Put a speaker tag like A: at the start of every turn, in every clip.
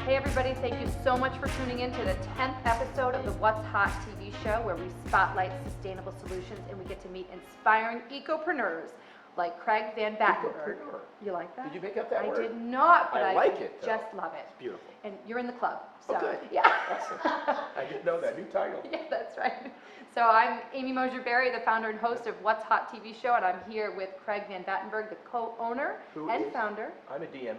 A: Hey everybody, thank you so much for tuning in to the 10th episode of the What's Hot TV show, where we spotlight sustainable solutions and we get to meet inspiring ecopreneurs like Craig Van Battenberg.
B: Ecopreneur.
A: You like that?
B: Did you make up that word?
A: I did not, but
B: I like it, though.
A: just love it.
B: It's beautiful.
A: And you're in the club. So,
B: Oh, good.
A: Yeah.
B: Awesome. I didn't know that. New title.
A: Yeah, that's right. So I'm Amy Mosier-Berry, the founder and host of What's Hot TV show, and I'm here with Craig Van Battenberg, the co-owner and founder.
B: I'm a DMM.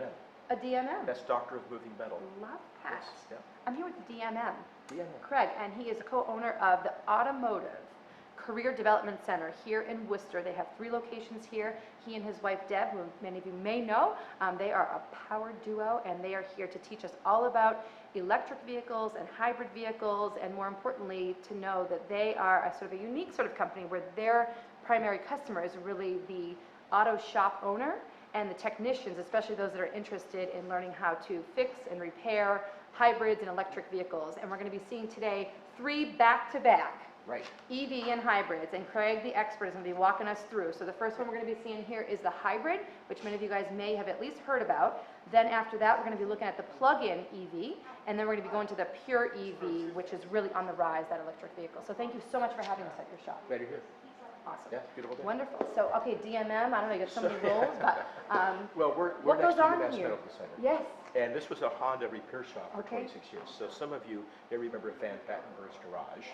A: A DMM.
B: That's Doctor of Moving Metal.
A: Love that.
B: Yes, yeah.
A: I'm here with the DMM.
B: DMM.
A: Craig, and he is co-owner of the Automotive Career Development Center here in Worcester. They have 3 locations here. He and his wife Deb, who many of you may know, they are a power duo, and they are here to teach us all about electric vehicles and hybrid vehicles, and more importantly, to know that they are a sort of a unique sort of company where their primary customer is really the auto shop owner and the technicians, especially those that are interested in learning how to fix and repair hybrids and electric vehicles. And we're going to be seeing today 3 back-to-back
B: Right.
A: EV and hybrids, and Craig, the expert, is going to be walking us through. So the first one we're going to be seeing here is the hybrid, which many of you guys may have at least heard about. Then after that, we're going to be looking at the plug-in EV, and then we're going to be going to the pure EV, which is really on the rise, that electric vehicle. So thank you so much for having us at your shop.
B: Glad you're here.
A: Awesome.
B: Yeah, beautiful day.
A: Wonderful. So, okay, DMM, I don't know, you got so many roles, but
B: Well, we're
A: what
B: next
A: goes
B: to
A: on
B: UMass
A: here?
B: Medical Center.
A: Yes.
B: And this was a Honda repair shop for
A: Okay.
B: 26 years. So some of you may remember Van Battenberg's garage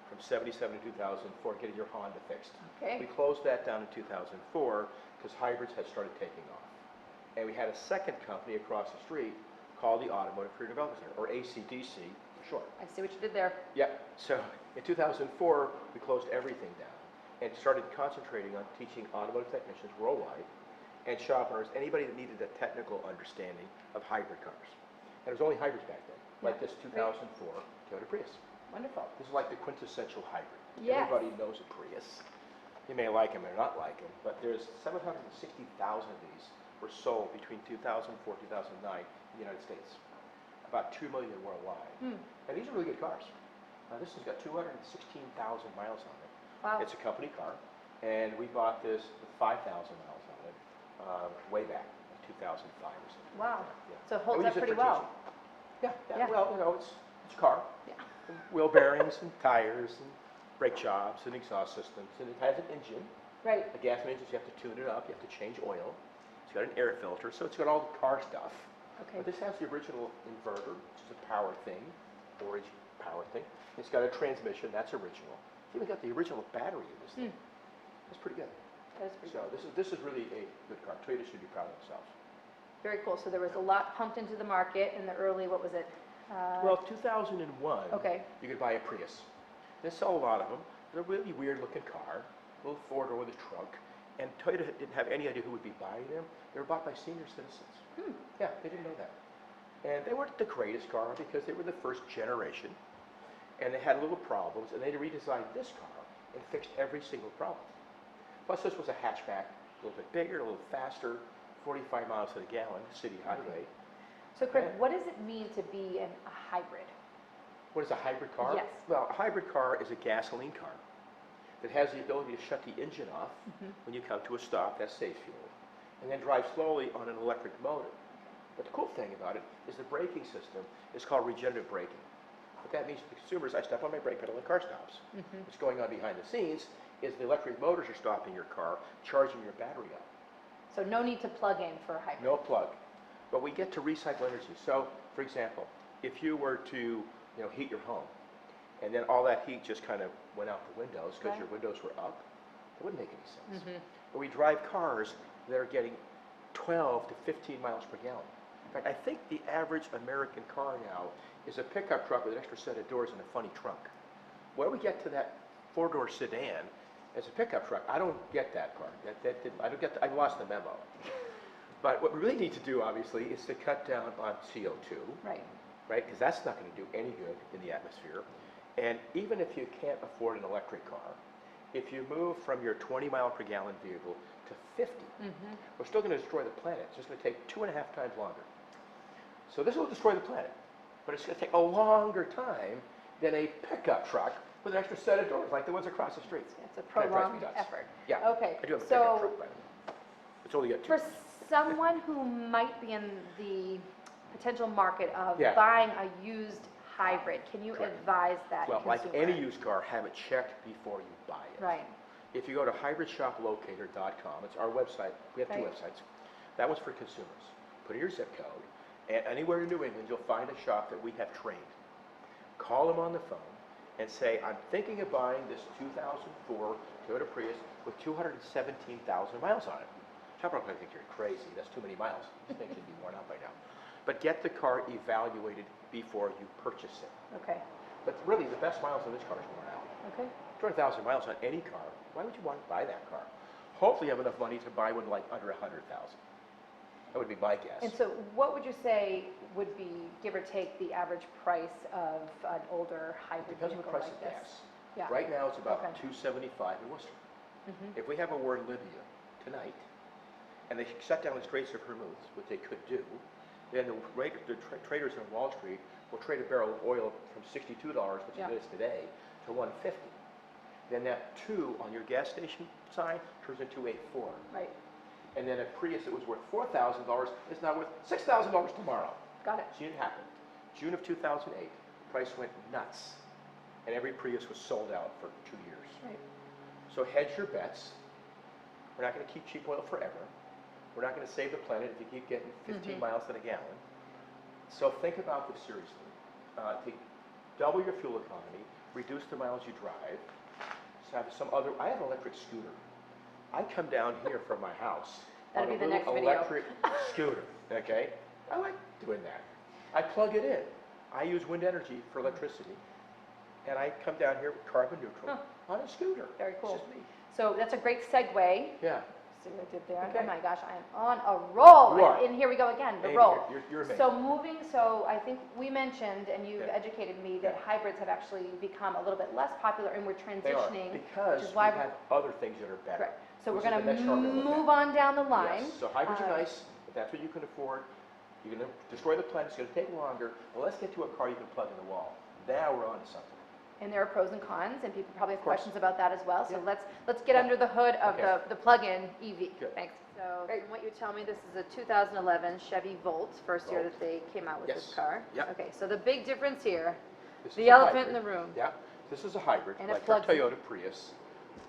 B: from 77 to 2004, getting your Honda fixed.
A: Okay.
B: We closed that down in 2004 because hybrids had started taking off. And we had a second company across the street called the Automotive Career Development Center, or ACDC for short.
A: I see what you did there.
B: Yeah, so in 2004, we closed everything down and started concentrating on teaching automotive technicians worldwide and shop owners, anybody that needed a technical understanding of hybrid cars. And it was only hybrids back then, like
A: Yeah,
B: this 2004 Toyota Prius.
A: Wonderful.
B: This is like the quintessential hybrid.
A: Yes.
B: Everybody knows a Prius. You may like them or not like them, but there's 760,000 of these were sold between 2004 and 2009 in the United States. About 2 million worldwide. And these are really good cars. This has got 216,000 miles on it.
A: Wow.
B: It's a company car, and we bought this with 5,000 miles on it way back in 2005 or something.
A: Wow.
B: Yeah.
A: So it
B: And
A: holds
B: we
A: up
B: use it
A: pretty
B: for
A: well.
B: teaching. Yeah,
A: Yeah.
B: well, you know, it's a car.
A: Yeah.
B: And wheel bearings and tires and brake jobs and exhaust systems, and it has an engine.
A: Right.
B: A gas engine, so you have to tune it up, you have to change oil. It's got an air filter, so it's got all the car stuff.
A: Okay.
B: But this has the original inverter, which is a power thing, orange power thing. It's got a transmission, that's original. It's even got the original battery in this thing. That's pretty good.
A: That is pretty
B: So this is really a good car. Toyota should be proud of themselves.
A: Very cool. So there was a lot pumped into the market in the early, what was it?
B: Well, 2001,
A: Okay.
B: you could buy a Prius. They sell a lot of them. They're a really weird-looking car, a little four-door with a trunk. And Toyota didn't have any idea who would be buying them. They were bought by senior citizens. Yeah, they didn't know that. And they weren't the greatest car because they were the first generation. And they had little problems, and they redesigned this car and fixed every single problem. Plus, this was a hatchback, a little bit bigger, a little faster, 45 miles to the gallon, city highway.
A: So Craig,
B: Yeah.
A: what does it mean to be a hybrid?
B: What is a hybrid car?
A: Yes.
B: Well, a hybrid car is a gasoline car that has the ability to shut the engine off when you come to a stop, that's safe fuel, and then drive slowly on an electric motor. But the cool thing about it is the braking system is called regenerative braking. What that means to the consumers, I step on my brake pedal and the car stops. What's going on behind the scenes is the electric motors are stopping your car, charging your battery up.
A: So no need to plug in for a hybrid.
B: No plug. But we get to recycle energy. So, for example, if you were to heat your home, and then all that heat just kind of went out the windows because your windows were up, that wouldn't make any sense. But we drive cars that are getting 12 to 15 miles per gallon. In fact, I think the average American car now is a pickup truck with an extra set of doors and a funny trunk. When we get to that four-door sedan as a pickup truck, I don't get that part. I lost the memo. But what we really need to do, obviously, is to cut down on CO2.
A: Right.
B: Right? Because that's not going to do any good in the atmosphere. And even if you can't afford an electric car, if you move from your 20 mile per gallon vehicle to 50, we're still going to destroy the planet. It's just going to take 2.5 times longer. So this will destroy the planet, but it's going to take a longer time than a pickup truck with an extra set of doors, like the ones across the street.
A: It's a
B: That drives me
A: prolonged
B: nuts.
A: effort.
B: Yeah.
A: Okay.
B: I do have a pickup
A: So
B: truck, but it's only got two.
A: for someone who might be in the potential market of
B: Yeah.
A: buying a used hybrid. Can you
B: Correct.
A: advise that
B: Well, like
A: consumer?
B: any used car, have it checked before you buy it.
A: Right.
B: If you go to hybridshoplocator.com, it's our website. We have two
A: Right.
B: websites. That one's for consumers. Put in your zip code, and anywhere in New England, you'll find a shop that we have trained. Call them on the phone and say, I'm thinking of buying this 2004 Toyota Prius with 217,000 miles on it. Shop probably think you're crazy. That's too many miles. This thing should be worn out by now. But get the car evaluated before you purchase it.
A: Okay.
B: But really, the best miles on this car is worn out.
A: Okay.
B: 200,000 miles on any car. Why would you want to buy that car? Hopefully, you have enough money to buy one like under 100,000. That would be my guess.
A: And so what would you say would be, give or take, the average price of an older hybrid
B: Depends on
A: vehicle
B: the price
A: like
B: of
A: this?
B: gas.
A: Yeah.
B: Right now, it's about
A: Okay.
B: $275 in Worcester.
A: Mhm.
B: If we have a war in Libya tonight, and they shut down the Straits of Hormuz, which they could do, then the traders on Wall Street will trade a barrel of oil from $62, which
A: Yeah.
B: it is today, to $150. Then that 2 on your gas station sign turns into a 4.
A: Right.
B: And then a Prius that was worth $4,000 is now worth $6,000 tomorrow.
A: Got it.
B: See it happen. June of 2008, the price went nuts, and every Prius was sold out for 2 years.
A: Right.
B: So hedge your bets. We're not going to keep cheap oil forever. We're not going to save the planet if you keep getting 15 miles to the gallon. So think about this seriously. To double your fuel economy, reduce the miles you drive. So have some other. I have an electric scooter. I come down here from my house
A: That'll
B: on
A: be
B: a
A: the
B: little
A: next video.
B: electric scooter. Okay, I like doing that. I plug it in. I use wind energy for electricity, and I come down here with carbon neutral on a scooter.
A: Very cool.
B: It's just me.
A: So that's a great segue.
B: Yeah.
A: See what I did there?
B: Okay.
A: Oh my gosh, I am on a roll.
B: You are.
A: And here we go again, the
B: Amy,
A: roll.
B: you're amazing.
A: So I think we mentioned, and you've
B: Yeah.
A: educated me, that
B: Yeah.
A: hybrids have actually become a little bit less popular, and we're
B: They are,
A: transitioning.
B: because
A: which is
B: we
A: why
B: have other things that are better.
A: Correct. So
B: which
A: we're
B: is
A: going
B: the
A: to
B: next car we're gonna look
A: move
B: at.
A: on down the line.
B: Yes, so hybrids are
A: Uh,
B: nice, if that's what you can afford. You're going to destroy the planet, it's going to take longer. Well, let's get to a car you can plug in the wall. Now we're on to something.
A: And there are pros and cons, and people probably have
B: Of course.
A: questions about that as well. So
B: Yeah.
A: let's get
B: Yeah.
A: under the hood of
B: Okay.
A: the plug-in EV.
B: Good.
A: Thanks. So from what you tell me, this is a 2011 Chevy Volt, first year
B: Volt.
A: that they came out with this
B: Yes.
A: car.
B: Yep.
A: Okay, so the big difference here,
B: This
A: the
B: is a
A: elephant in
B: hybrid.
A: the room.
B: Yeah, this is a hybrid,
A: And it
B: like our
A: plugs in.
B: Toyota Prius,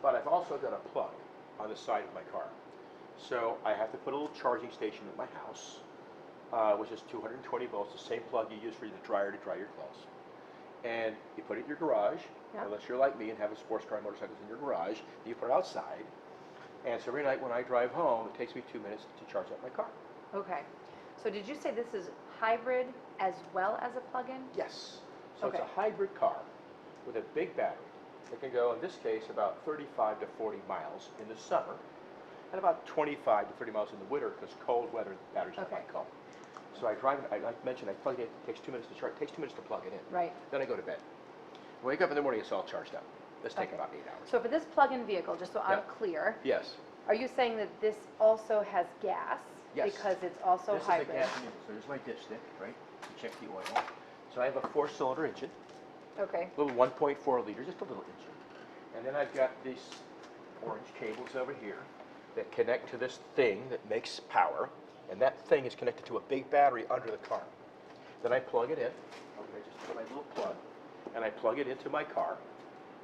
B: but I've also got a plug on the side of my car. So I have to put a little charging station at my house, which is 220 volts, the same plug you use for the dryer to dry your clothes. And you put it in your garage,
A: Yeah.
B: unless you're like me and have a sports car and motorcycles in your garage, and you put it outside. And so every night when I drive home, it takes me 2 minutes to charge up my car.
A: Okay. So did you say this is hybrid as well as a plug-in?
B: Yes. So it's
A: Okay.
B: a hybrid car with a big battery. It can go, in this case, about 35 to 40 miles in the summer, and about 25 to 30 miles in the winter, because cold weather, the batteries don't
A: Okay.
B: like cold. So I drive it, like I mentioned, I plug it in, it takes 2 minutes to charge, it takes 2 minutes to plug it in.
A: Right.
B: Then I go to bed. Wake up in the morning, it's all charged up. This takes
A: Okay.
B: about 8 hours.
A: So for this plug-in vehicle, just so I'm
B: Yeah.
A: clear,
B: Yes.
A: are you saying that this also has gas?
B: Yes.
A: Because it's also
B: This
A: hybrid?
B: is a gas engine, so here's my dipstick, right, to check the oil. So I have a 4-cylinder engine.
A: Okay.
B: Little 1.4 liter, just a little engine. And then I've got these orange cables over here that connect to this thing that makes power, and that thing is connected to a big battery under the car. Then I plug it in, okay, just put my little plug, and I plug it into my car,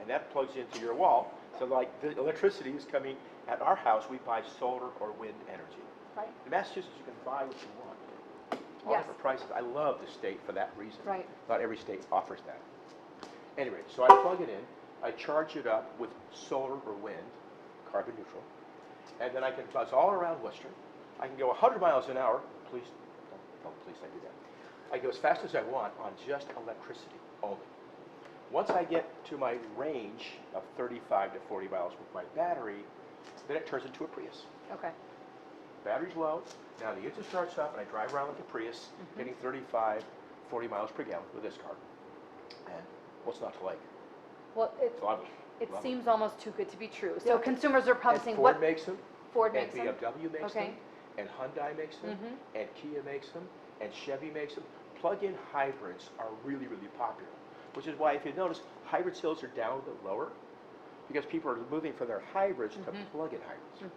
B: and that plugs into your wall. So like the electricity is coming, at our house we buy solar or wind energy.
A: Right.
B: In Massachusetts you can buy what you want. All
A: Yes.
B: different prices. I love the state for that reason.
A: Right.
B: Not every state offers that. Anyway, so I plug it in, I charge it up with solar or wind, carbon neutral, and then I can buzz all around Worcester. I can go 100 miles an hour. Please, don't please don't do that. I go as fast as I want on just electricity only. Once I get to my range of 35 to 40 miles with my battery, then it turns into a Prius.
A: Okay.
B: Battery's low. Now the engine starts up, and I drive around with the Prius, getting 35, 40 miles per gallon with this car. And what's not to like?
A: Well,
B: It's lovely.
A: it
B: Lovely.
A: seems almost too good to be true. So
B: Yeah.
A: consumers are probably
B: And
A: saying,
B: Ford
A: what?
B: makes them,
A: Ford
B: and
A: makes them?
B: BMW makes
A: Okay.
B: them, and Hyundai makes them,
A: Mhm.
B: and Kia makes them, and Chevy makes them. Plug-in hybrids are really, really popular, which is why, if you notice, hybrid sales are down a bit lower, because people are moving from their hybrids to plug-in hybrids.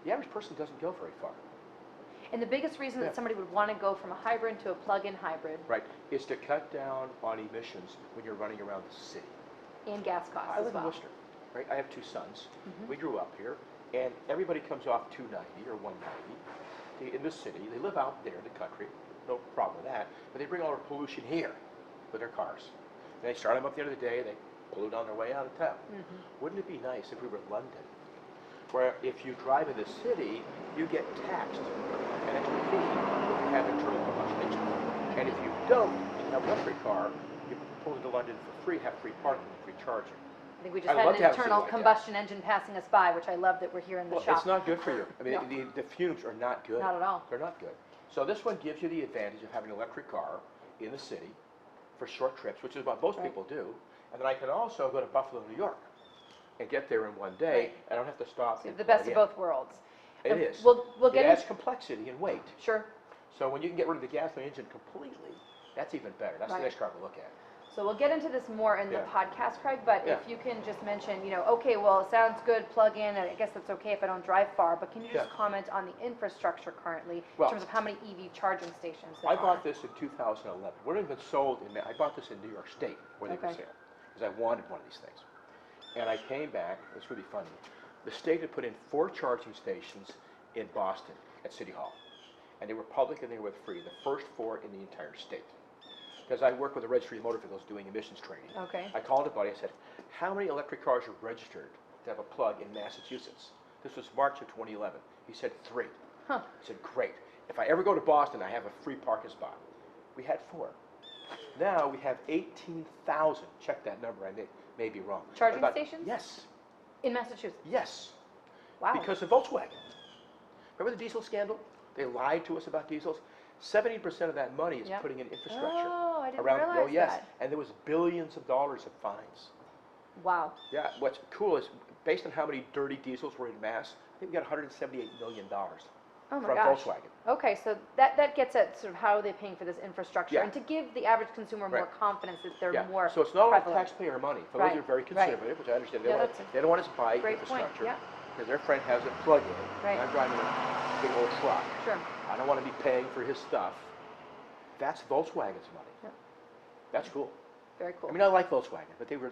B: The average person doesn't go very far.
A: And the biggest reason
B: Yeah.
A: that somebody would want to go from a hybrid to a plug-in hybrid
B: Right, is to cut down on emissions when you're running around the city.
A: and gas costs
B: I
A: as
B: live in
A: well.
B: Worcester, right? I have 2 sons.
A: Mhm.
B: We grew up here, and everybody comes off 290 or 190 in the city. They live out there in the country, no problem with that, but they bring all their pollution here with their cars. And they start them up at the end of the day, they pollute on their way out of town. Wouldn't it be nice if we were London, where if you drive in the city, you get taxed an extra fee if you have internal combustion engine. And if you don't, and you have an electric car, you pull into London for free, have free parking, free charging.
A: I think we just
B: I'd
A: had
B: love
A: an
B: to have a city
A: internal
B: like that.
A: combustion engine passing us by, which I love that we're here in the
B: Well,
A: shop.
B: it's not good for you. I mean,
A: No.
B: the fumes are not good.
A: Not at all.
B: They're not good. So this one gives you the advantage of having an electric car in the city for short trips, which is what most
A: Right.
B: people do. And then I can also go to Buffalo, New York, and get there in one day.
A: Right.
B: I don't have to stop.
A: So
B: and
A: the best of
B: plug in.
A: both worlds.
B: It
A: And
B: is.
A: We'll
B: It
A: get
B: adds
A: into,
B: complexity and weight.
A: sure.
B: So when you can get rid of the gasoline engine completely, that's even better. That's
A: Right.
B: the next car to look at.
A: So we'll get into this more in the
B: Yeah.
A: podcast, Craig, but
B: Yeah.
A: if you can just mention, okay, well, it sounds good, plug in, and I guess that's okay if I don't drive far, but can you just
B: Yeah.
A: comment on the infrastructure currly
B: Well,
A: in terms of how many EV charging stations there
B: I
A: are?
B: bought this in 2011. It wouldn't have been sold in, I bought this in New York State where they were
A: Okay.
B: sale, because I wanted one of these things. And I came back, it's really funny, the state had put in 4 charging stations in Boston at City Hall. And they were public and they were free, the first 4 in the entire state. Because I work with the Registry of Motor Vehicles doing emissions training.
A: Okay.
B: I called a buddy, I said, how many electric cars are registered to have a plug in Massachusetts? This was March of 2011. He said 3.
A: Huh.
B: I said, great. If I ever go to Boston, I have a free parking spot. We had 4. Now we have 18,000. Check that number. I may be wrong.
A: Charging stations?
B: Yes.
A: In Massachusetts?
B: Yes.
A: Wow.
B: Because of Volkswagen. Remember the diesel scandal? They lied to us about diesels. 70% of that money is
A: Yep.
B: putting in infrastructure.
A: Oh, I didn't
B: around,
A: realize
B: oh, yes.
A: that.
B: And there was billions of dollars of fines.
A: Wow.
B: Yeah, what's cool is based on how many dirty diesels were in mass, I think we got $178 million
A: Oh my
B: from
A: gosh.
B: Volkswagen.
A: Okay, so that gets at sort of how they're paying for this infrastructure
B: Yeah.
A: and to give the average consumer more
B: Right.
A: confidence that they're
B: Yeah,
A: more
B: so it's not all
A: prevalent.
B: taxpayer money. For
A: Right,
B: those who are very
A: right.
B: conservative, which I understand,
A: Yeah, that's a
B: they don't want us to buy
A: great point,
B: infrastructure.
A: yeah.
B: Because their friend has a plug-in,
A: Right.
B: and I'm driving a big old truck.
A: Sure.
B: I don't want to be paying for his stuff. That's Volkswagen's money.
A: Yep.
B: That's cool.
A: Very cool.
B: I mean, I like Volkswagen, but they were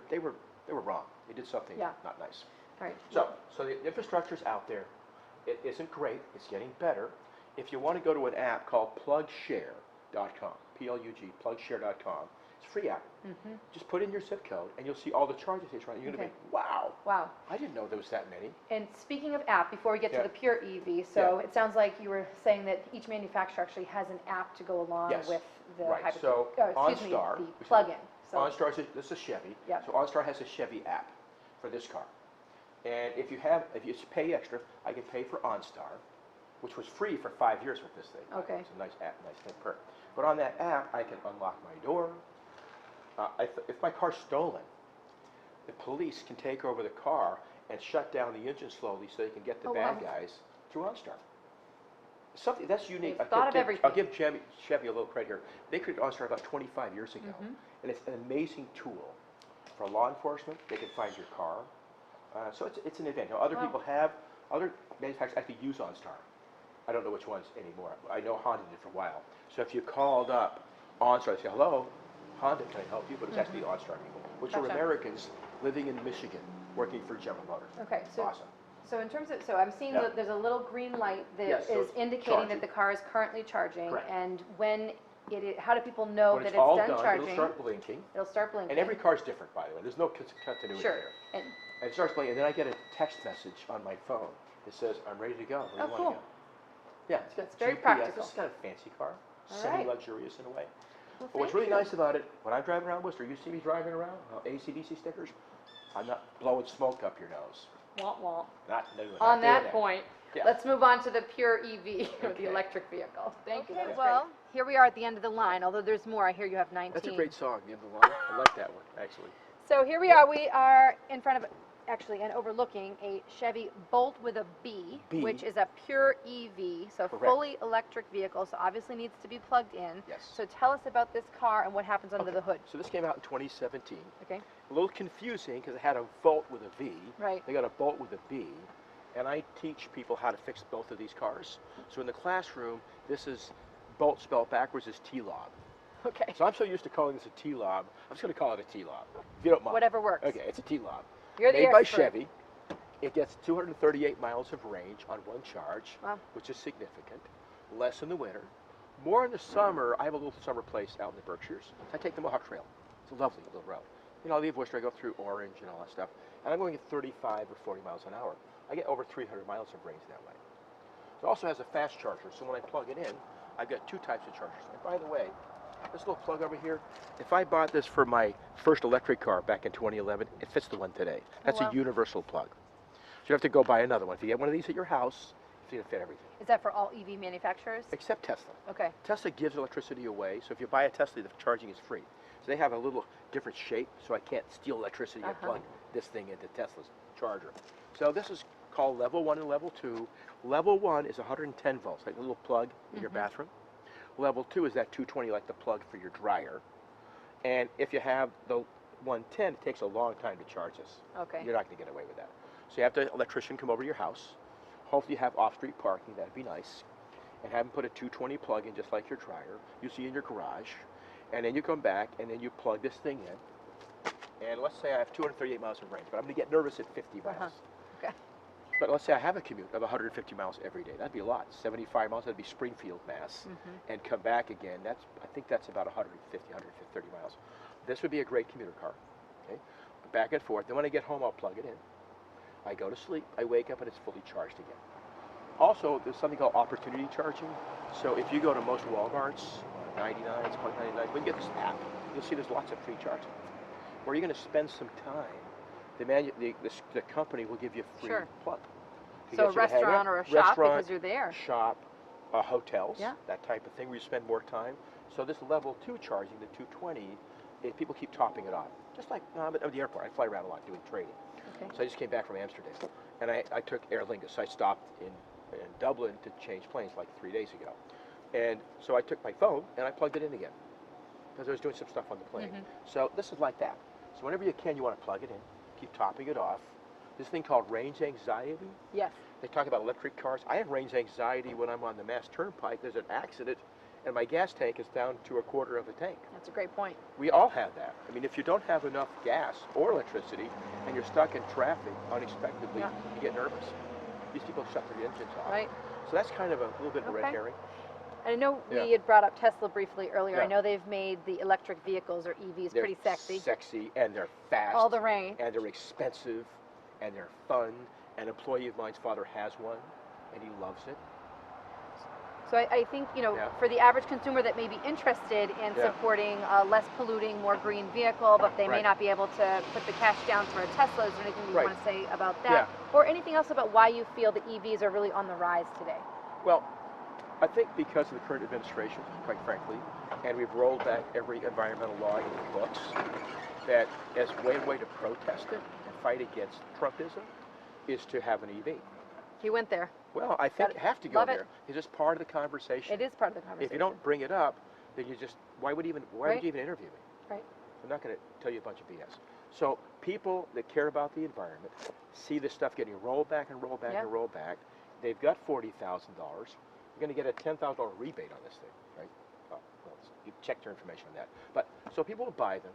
B: wrong. They did something
A: Yeah.
B: not nice.
A: All right.
B: So the infrastructure's out there. It isn't great. It's getting better. If you want to go to an app called plugshare.com, P-L-U-G, plugshare.com, it's a free app.
A: Mm-hmm.
B: Just put in your zip code, and you'll see all the charging stations around. You're going to
A: Okay.
B: be, wow,
A: Wow.
B: I didn't know there was that many.
A: And speaking of app, before we get
B: Yeah.
A: to the pure EV, so it sounds like you were saying that each manufacturer actually has an app to go along
B: Yes.
A: with the
B: Right,
A: hybrid.
B: so
A: excuse me,
B: OnStar,
A: the
B: which is-
A: plug-in. So
B: OnStar, this is a Chevy.
A: Yep.
B: So OnStar has a Chevy app for this car. And if you pay extra, I can pay for OnStar, which was free for 5 years with this thing.
A: Okay.
B: It's a nice app, nice thing perk. But on that app, I can unlock my door. If my car's stolen, the police can take over the car and shut down the engine slowly so they can get the
A: Oh,
B: bad
A: wow.
B: guys through OnStar. Something that's unique.
A: They've thought of everything.
B: I'll give Chevy a little credit here. They created OnStar about 25 years ago,
A: Mhm.
B: and it's an amazing tool for law enforcement. They can find your car, so it's an event. Now, other
A: Wow.
B: people have, other manufacturers actually use OnStar. I don't know which ones anymore. I know Honda did for a while. So if you called up OnStar, they say, hello, Honda, can I help you? But it's actually OnStar people, which are
A: Gotcha.
B: Americans living in Michigan, working for General Motors.
A: Okay, so
B: Awesome.
A: so in terms of, so I'm seeing
B: Yeah.
A: that there's a little green light that
B: Yes, so
A: is
B: it's
A: indicating
B: charging.
A: that the car is currently charging.
B: Correct.
A: And when how do people know
B: When
A: that
B: it's
A: it's
B: all
A: done
B: done,
A: charging?
B: it'll start blinking.
A: It'll start blinking.
B: And every car's different, by the way. There's no continuity
A: Sure.
B: there.
A: And
B: And it starts playing, and then I get a text message on my phone that says, I'm ready to go. Where do
A: Oh,
B: you want
A: cool.
B: to go? Yeah, it's got
A: It's very
B: GPS.
A: practical.
B: This is kind of a fancy car,
A: All right.
B: semi-luxurious in a way.
A: well,
B: But what's
A: thank
B: really
A: you.
B: nice about it, when I'm driving around Worcester, you see me driving around, ACDC stickers, I'm not blowing smoke up your nose.
A: Womp womp.
B: Not
A: On
B: doing
A: that
B: that.
A: point,
B: Yeah.
A: let's move on to the pure EV, or the
B: Okay.
A: electric vehicle. Thank you.
B: Okay,
A: That was
B: well,
A: great. Here we are at the end of the line, although there's more. I hear you have 19.
B: That's a great song, the end of the line. I like that one, actually.
A: So here we are. We are in front of, actually, and overlooking a Chevy Bolt with a B,
B: B.
A: which is a pure EV, so
B: Correct.
A: fully electric vehicle, so obviously needs to be plugged in.
B: Yes.
A: So tell us about this car and what happens under
B: Okay,
A: the hood.
B: So this came out in 2017.
A: Okay.
B: A little confusing because it had a Volt with a V.
A: Right.
B: They got a Bolt with a B. and I teach people how to fix both of these cars. So in the classroom, this is bolt spelled backwards is T-lob.
A: Okay.
B: So I'm so used to calling this a T-lob, I'm just going to call it a T-lob, if you don't mind.
A: Whatever works.
B: Okay, it's a T-lob.
A: You're the
B: Made by
A: expert.
B: Chevy. It gets 238 miles of range on one charge,
A: Wow.
B: which is significant. Less in the winter. More in the summer. I have a little summer place out in the Berkshires. I take the Mohawk Trail. It's a lovely little road. You know, I leave Worcester, I go through Orange and all that stuff, and I'm going at 35 or 40 miles an hour. I get over 300 miles of range that way. It also has a fast charger, so when I plug it in, I've got two types of chargers. And by the way, this little plug over here, if I bought this for my first electric car back in 2011, it fits the one today. That's
A: wow.
B: a universal plug. So you have to go buy another one. If you get one of these at your house, it's going to fit everything.
A: Is that for all EV manufacturers?
B: Except Tesla.
A: Okay.
B: Tesla gives electricity away, so if you buy a Tesla, the charging is free. So they have a little different shape, so I can't steal electricity and plug this thing into Tesla's charger. So this is called level 1 and level 2. Level 1 is 110 volts, like a little plug in your bathroom. Level 2 is that 220, like the plug for your dryer. And if you have the 110, it takes a long time to charge this.
A: Okay.
B: You're not going to get away with that. So you have the electrician come over to your house. Hopefully you have off-street parking, that'd be nice. And have them put a 220 plug in just like your dryer. You see in your garage. And then you come back and then you plug this thing in. And let's say I have 238 miles of range, but I'm going to get nervous at 50 miles.
A: Okay.
B: But let's say I have a commute of 150 miles every day. That'd be a lot. 75 miles, that'd be Springfield, Mass. And come back again. I think that's about 150, 130 miles. This would be a great commuter car. Okay? Back and forth. Then when I get home, I'll plug it in. I go to sleep. I wake up and it's fully charged again. Also, there's something called opportunity charging. So if you go to most Walmarts, 99s, 0.99, when you get this app, you'll see there's lots of free charging. Where you're going to spend some time, the company will give you a free plug.
A: So a restaurant or a shop because you're there.
B: Shop, hotels,
A: Yeah.
B: that type of thing where you spend more time. So this level 2 charging, the 220, people keep topping it off. Just like at the airport, I fly around a lot doing trading.
A: Okay.
B: So I just came back from Amsterdam, and I took Aer Lingus. I stopped in Dublin to change planes like 3 days ago. And so I took my phone and I plugged it in again because I was doing some stuff on the plane. So this is like that. So whenever you can, you want to plug it in, keep topping it off. This thing called range anxiety.
A: Yes.
B: They talk about electric cars. I have range anxiety when I'm on the Mass Turnpike. There's an accident and my gas tank is down to a quarter of a tank.
A: That's a great point.
B: We all have that. I mean, if you don't have enough gas or electricity and you're stuck in traffic unexpectedly, you get nervous. These people shut their engines off.
A: Right.
B: So that's kind of a little bit of a red herring.
A: And I know we had brought up Tesla briefly earlier.
B: Yeah.
A: I know they've made the electric vehicles or EVs
B: They're
A: pretty sexy.
B: Sexy, and they're fast.
A: All the rage.
B: And they're expensive, and they're fun. An employee of mine's father has one, and he loves it.
A: So I think, for the average consumer that may be interested in supporting a less polluting, more green vehicle, but they may not be able to put the cash down for a Tesla, is there anything you want to say about that? Or anything else about why you feel the EVs are really on the rise today?
B: Well, I think because of the current administration, quite frankly, and we've rolled back every environmental law in the books, that as one way to protest it and fight against Trumpism is to have an EV.
A: He went there.
B: Well, I think you have to go there. It's just part of the conversation.
A: It is part of the conversation.
B: If you don't bring it up, then you just, why would you even interview me?
A: Right.
B: I'm not going to tell you a bunch of BS. So people that care about the environment see this stuff getting rolled back and rolled back and rolled back. They've got $40,000. You're going to get a $10,000 rebate on this thing, right? Oh, well, you check your information on that. But so people will buy them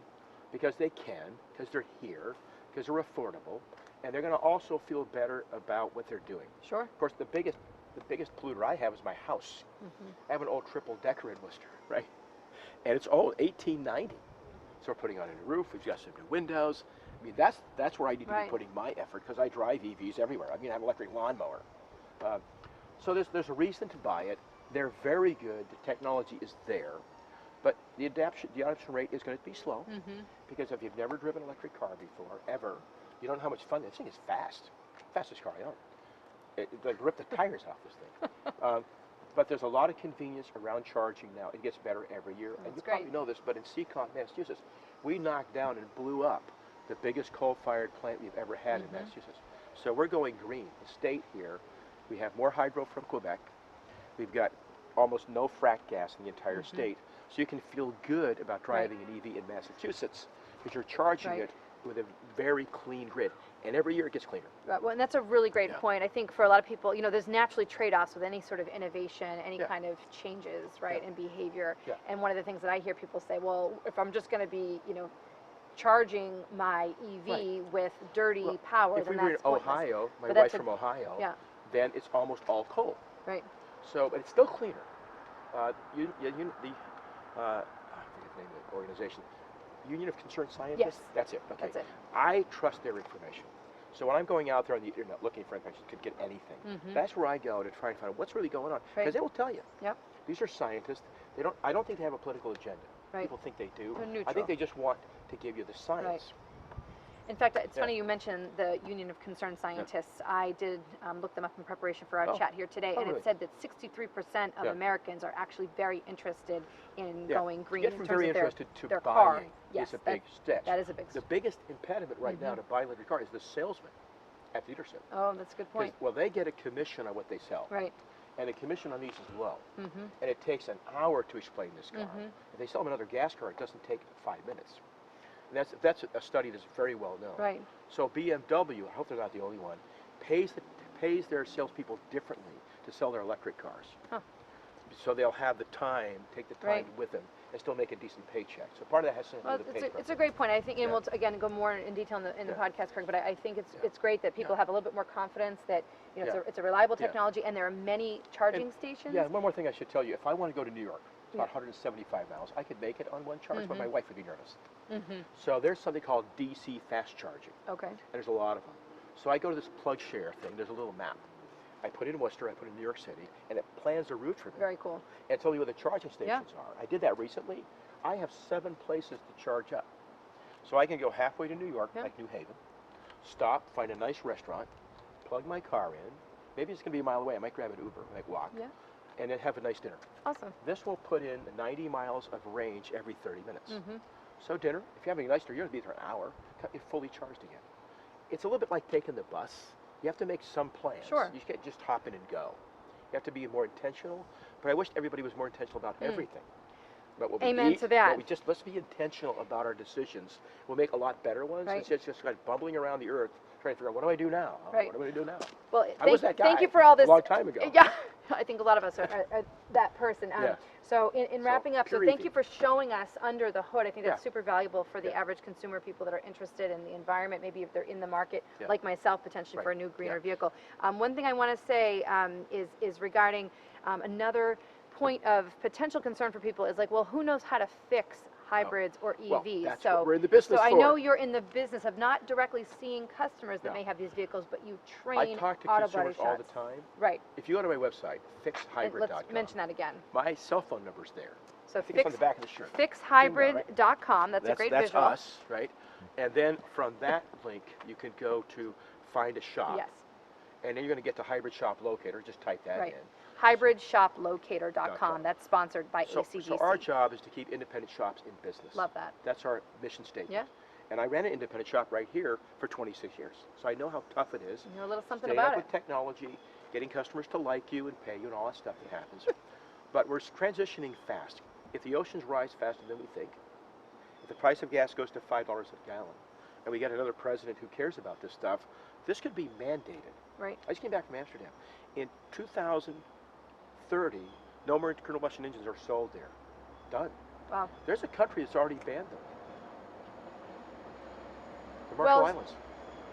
B: because they can, because they're here, because they're affordable, and they're going to also feel better about what they're doing.
A: Sure.
B: Of course, the biggest polluter I have is my house. I have an old triple-decker in Worcester, right? And it's old, 1890. So we're putting on a new roof. We've got some new windows. I mean, that's where I need to be putting my effort because I drive EVs everywhere. I mean, I have an electric lawnmower. So there's a reason to buy it. They're very good. The technology is there. But the adoption rate is going to be slow because if you've never driven an electric car before, ever, you don't know how much fun. This thing is fast. Fastest car I own. It like rip the tires off this thing. But there's a lot of convenience around charging now. It gets better every year. And you probably know this, but in Seacon, Massachusetts, we knocked down and blew up the biggest coal-fired plant we've ever had in Massachusetts. So we're going green. The state here, we have more hydro from Quebec. We've got almost no frack gas in the entire state. So you can feel good about driving an EV in Massachusetts because you're charging it with a very clean grid, and every year it gets cleaner.
A: Right, well, and that's a really great
B: Yeah.
A: point. I think for a lot of people, there's naturally trade-offs with any sort of innovation, any
B: Yeah.
A: kind of changes, right,
B: Yeah.
A: in behavior.
B: Yeah.
A: And one of the things that I hear people say, well, if I'm just going to be, charging my EV with dirty
B: Well,
A: power,
B: if
A: then
B: we were in
A: that's pointless.
B: Ohio, my
A: But that's
B: wife's from Ohio,
A: yeah.
B: then it's almost all coal.
A: Right.
B: So, but it's still cleaner. I forget the name of the organization, Union of Concerned Scientists?
A: Yes.
B: That's it, okay.
A: That's it.
B: I trust their information. So when I'm going out there on the internet looking for information, could get anything. That's where I go to try and find out what's really going on. Because
A: Right.
B: they will tell you.
A: Yep.
B: These are scientists. I don't think they have a political agenda.
A: Right.
B: People think they do.
A: They're
B: I
A: neutral.
B: think they just want to give you the science.
A: In fact, it's
B: Yeah.
A: funny you mentioned the Union of Concerned Scientists. I did look them up in preparation for our chat here today, and
B: really?
A: it said that 63% of
B: Yeah.
A: Americans are actually very interested in
B: Yeah.
A: going
B: To
A: green
B: get
A: in
B: from
A: terms
B: very
A: of their,
B: interested to
A: their
B: buying
A: car. Yes,
B: is a big step.
A: that is a big
B: The
A: step.
B: biggest impediment right now to buy an electric car is the salesman at the dealership.
A: Oh, that's a good
B: 'Cause,
A: point.
B: well, they get a commission on what they sell.
A: Right.
B: And the commission on these is low.
A: Mm-hmm.
B: And it takes an hour to explain this car. If they sell them another gas car, it doesn't take 5 minutes. And that's a study that's very well known.
A: Right.
B: So BMW, I hope they're not the only one, pays their salespeople differently to sell their electric cars.
A: Huh.
B: So they'll have the time, take the time
A: Right.
B: with them, and still make a decent paycheck. So part of that has something
A: Well,
B: to do with the pay
A: it's a great point. I think, and
B: Yeah.
A: we'll again go more in detail in the
B: Yeah.
A: podcast, Craig. But I think
B: Yeah.
A: it's great that people
B: Yeah.
A: have a little bit more confidence that
B: Yeah.
A: it's a reliable
B: Yeah.
A: technology, and there are many charging
B: And-
A: stations.
B: Yeah, and one more thing I should tell you. If I want to go to New York, it's about
A: Yeah.
B: 175 miles, I could make it on one charge, but my wife would be nervous.
A: Mm-hmm.
B: So there's something called DC fast charging.
A: Okay.
B: And there's a lot of them. So I go to this plug share thing. There's a little map. I put it in Worcester, I put it in New York City, and it plans a route for me.
A: Very cool.
B: And tell me where the charging stations are. I did that recently. I have 7 places to charge up. So I can go halfway to New York,
A: Yeah.
B: like New Haven, stop, find a nice restaurant, plug my car in. Maybe it's going to be a mile away. I might grab an Uber, I might walk,
A: Yeah.
B: and then have a nice dinner.
A: Awesome.
B: This will put in 90 miles of range every 30 minutes.
A: Mm-hmm.
B: So dinner, if you're having a nice dinner, you're going to be there an hour, you're fully charged again. It's a little bit like taking the bus. You have to make some plans.
A: Sure.
B: You can't just hop in and go. You have to be more intentional. But I wish everybody was more intentional about everything. About what we
A: Amen
B: eat,
A: to that.
B: what let's be intentional about our decisions. We'll make a lot better ones
A: Right.
B: instead of just kind of bumbling around the earth trying to figure out, what do I do now?
A: Right.
B: What do I do now?
A: Well,
B: I was that guy
A: thank you for all this.
B: a long time ago.
A: Yeah, I think a lot of us are that person.
B: Yeah.
A: So in wrapping up, so
B: pure
A: thank
B: EV.
A: you for showing us under the hood. I think that's
B: Yeah.
A: super valuable for the
B: Yeah.
A: average consumer, people that are interested in the environment, maybe if they're in the market,
B: Yeah.
A: like myself, potentially
B: Right.
A: for a new greener
B: Yeah.
A: vehicle. One thing I want to say is regarding another point of potential concern for people is like, well, who knows how to fix hybrids or
B: Well,
A: EVs?
B: that's
A: so
B: what we're in the business
A: so I
B: for.
A: know you're in the business of not directly seeing customers that
B: No.
A: may have these vehicles, but you
B: I
A: train
B: talk to
A: auto body
B: consumers all the
A: shops.
B: time.
A: Right.
B: If you go to my website,
A: And
B: fixhybrid.com,
A: let's mention that again.
B: my cell phone number's there.
A: So
B: I think it's on the back of the shirt.
A: fixhybrid.com. That's a great
B: that's
A: visual.
B: us, right? And then from that link, you can go to find a shop.
A: Yes.
B: And then you're going to get to Hybrid Shop Locator. Just type that
A: Right.
B: in.
A: Hybridshoplocator.com.
B: .com.
A: That's sponsored by
B: So,
A: ACDC.
B: so our job is to keep independent shops in business.
A: Love that.
B: That's our mission statement.
A: Yeah.
B: And I ran an independent shop right here for 26 years. So I know how tough it is.
A: You know a little something
B: Staying
A: about
B: up
A: it.
B: with technology, getting customers to like you and pay you and all that stuff that happens. But we're transitioning fast. If the oceans rise faster than we think, if the price of gas goes to $5 a gallon, and we get another president who cares about this stuff, this could be mandated.
A: Right.
B: I just came back from Amsterdam. In 2030, no more internal combustion engines are sold there. Done.
A: Wow.
B: There's a country that's already banned them. The Marshall
A: Well,
B: Islands.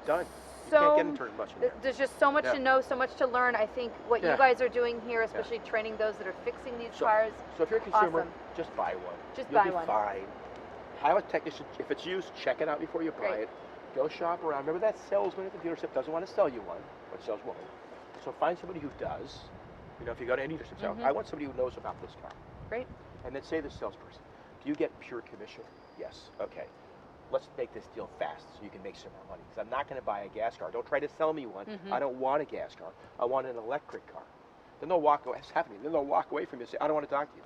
B: Done. You
A: so
B: can't get internal combustion there.
A: There's just so much
B: Yeah.
A: to know, so much to learn. I think what you
B: Yeah.
A: guys are doing here, especially training those that are fixing these cars,
B: So if you're a consumer,
A: awesome.
B: just buy one.
A: Just
B: You'll
A: buy
B: be
A: one.
B: fine. Have a technician, if it's used, check it out before you buy
A: Great.
B: it. Go shop around. Remember that salesman at the dealership doesn't want to sell you one, or saleswoman. So find somebody who does. You know, if you go to any dealership, say, I want somebody who knows about this car.
A: great.
B: And then say to the salesperson, do you get pure commission? Yes. Okay. Let's make this deal fast so you can make some more money. Because I'm not going to buy a gas car. Don't try to sell me one. I don't want a gas car. I want an electric car. Then they'll walk away. It's happening. Then they'll walk away from you and say, I don't want to talk to you.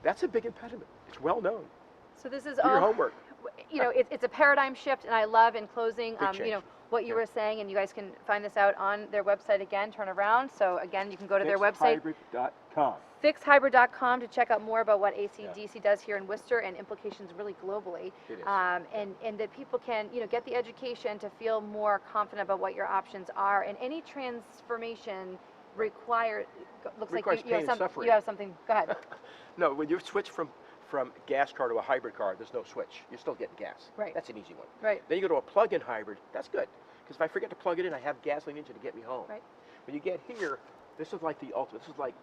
B: That's a big impediment. It's well known.
A: So this is
B: Do your homework.
A: It's a paradigm shift, and I love in closing,
B: Big change.
A: what you
B: Yeah.
A: were saying, and you guys can find this out on their website again, turn around. So again, you can go to their website,
B: Fixhybrid.com.
A: fixhybrid.com to check out more about what ACDC does here in Worcester and implications really globally.
B: It is.
A: And that people can, get the education to feel more confident about what your options are. And any transformation requires
B: Requires
A: like you
B: pain and suffering.
A: you have something. Go ahead.
B: No, when you switch from gas car to a hybrid car, there's no switch. You're still getting gas.
A: Right.
B: That's an easy one.
A: Right.
B: Then you go to a plug-in hybrid. That's good, because if I forget to plug it in, I have gasoline engine to get me home.
A: Right.
B: When you get here, this is like the ultimate. This is like,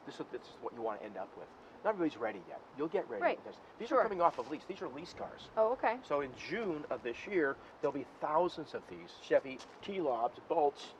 B: this is what you want to end up with. Not everybody's ready yet. You'll get ready
A: Right.
B: with this. These
A: Sure.
B: are coming off of lease. These are lease cars.
A: Oh, okay.
B: So in June of this year, there'll be thousands of these Chevy T-Lobs, Bolts,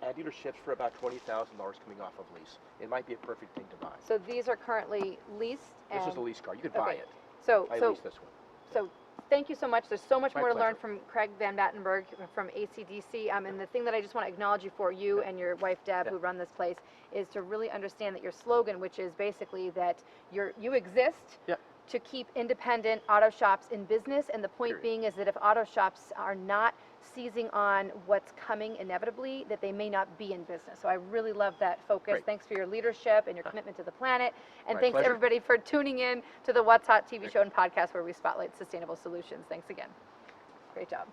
B: at dealerships for about $20,000 coming off of lease. It might be a perfect thing to buy.
A: So these are currently leased.
B: This
A: and
B: is a lease car. You could buy
A: okay.
B: it.
A: So
B: I
A: so
B: leased this one.
A: So thank you so much. There's so much
B: My
A: more to learn
B: pleasure.
A: from Craig Van Battenberg from ACDC. And the thing that I just want to acknowledge you for, you and your wife Deb, who run this place, is to really understand that your slogan, which is basically that you exist
B: Yeah.
A: to keep independent auto shops in business. And the point
B: Period.
A: being is that if auto shops are not seizing on what's coming inevitably, that they may not be in business. So I really love that focus.
B: Great.
A: Thanks for your leadership and your commitment to the planet. And
B: My
A: thanks
B: pleasure.
A: everybody for tuning in to the What's Hot TV show and podcast where we spotlight sustainable solutions. Thanks again. Great job.